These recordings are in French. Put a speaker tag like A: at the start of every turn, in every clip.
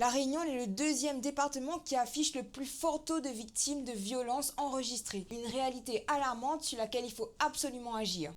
A: La Réunion est le deuxième département qui affiche le plus fort taux de victimes de violences enregistrées. Une réalité alarmante sur laquelle il faut absolument agir.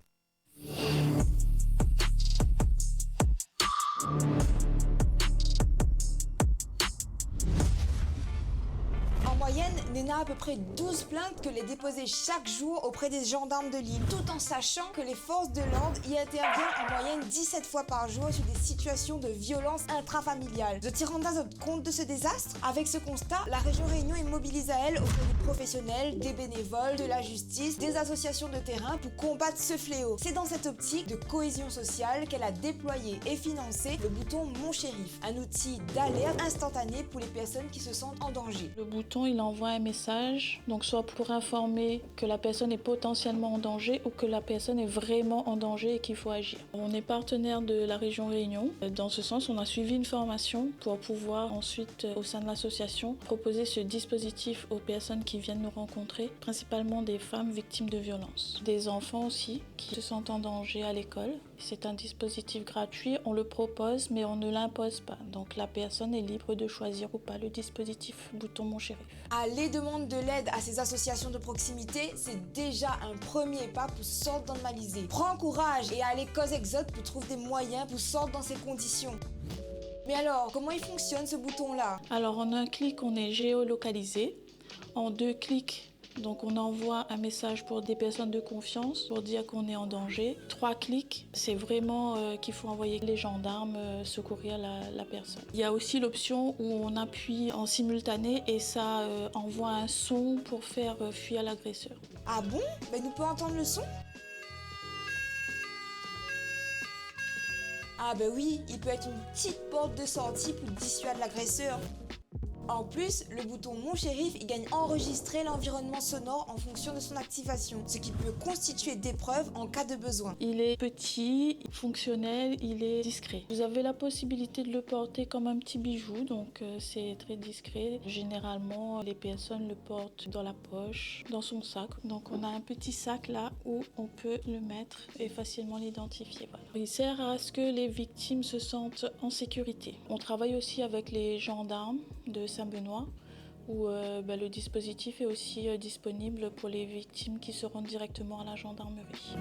A: En moyenne, Néna a à peu près 12 plaintes que les déposait chaque jour auprès des gendarmes de l'île, tout en sachant que les forces de l'ordre y interviennent en moyenne 17 fois par jour sur des situations de violence intrafamiliale. De Tiranda compte de ce désastre? Avec ce constat, la région Réunion est mobilisée à elle auprès des professionnels, des bénévoles, de la justice, des associations de terrain pour combattre ce fléau. C'est dans cette optique de cohésion sociale qu'elle a déployé et financé le bouton Mon Shérif, un outil d'alerte instantanée pour les personnes qui se sentent en danger.
B: Le bouton, il envoie un message, donc soit pour informer que la personne est potentiellement en danger ou que la personne est vraiment en danger et qu'il faut agir. On est partenaire de la région Réunion. Dans ce sens, on a suivi une formation pour pouvoir ensuite, au sein de l'association, proposer ce dispositif aux personnes qui viennent nous rencontrer, principalement des femmes victimes de violences. Des enfants aussi qui se sentent en danger à l'école. C'est un dispositif gratuit, on le propose mais on ne l'impose pas. Donc la personne est libre de choisir ou pas le dispositif bouton Mon Shérif.
A: Aller demander de l'aide à ces associations de proximité, c'est déjà un premier pas pour sortir normaliser. Prends courage et allez cause exode pour trouver des moyens pour sortir dans ces conditions. Mais alors, comment il fonctionne ce bouton-là?
B: Alors en un clic, on est géolocalisé. En 2 clics, donc on envoie un message pour des personnes de confiance pour dire qu'on est en danger. 3 clics, c'est vraiment qu'il faut envoyer les gendarmes secourir la personne. Il y a aussi l'option où on appuie en simultané et ça envoie un son pour faire fuir l'agresseur.
A: Ah bon? Ben nous pouvons entendre le son? Ah ben oui, il peut être une petite porte de sortie pour dissuader l'agresseur. En plus, le bouton Mon Shérif, il gagne à enregistrer l'environnement sonore en fonction de son activation, ce qui peut constituer des preuves en cas de besoin.
B: Il est petit, fonctionnel, il est discret. Vous avez la possibilité de le porter comme un petit bijou, donc c'est très discret. Généralement, les personnes le portent dans la poche, dans son sac. Donc on a un petit sac là où on peut le mettre et facilement l'identifier. Voilà. Il sert à ce que les victimes se sentent en sécurité. On travaille aussi avec les gendarmes de Saint-Benoît où le dispositif est aussi disponible pour les victimes qui se rendent directement à la gendarmerie.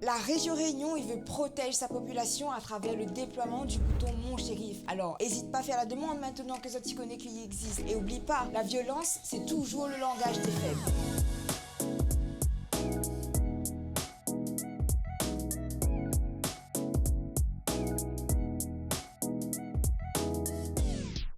A: La région Réunion, il veut protéger sa population à travers le déploiement du bouton Mon Shérif. Alors, n'hésite pas à faire la demande maintenant que Zotikone existe. Et oublie pas, la violence, c'est toujours le langage des faibles.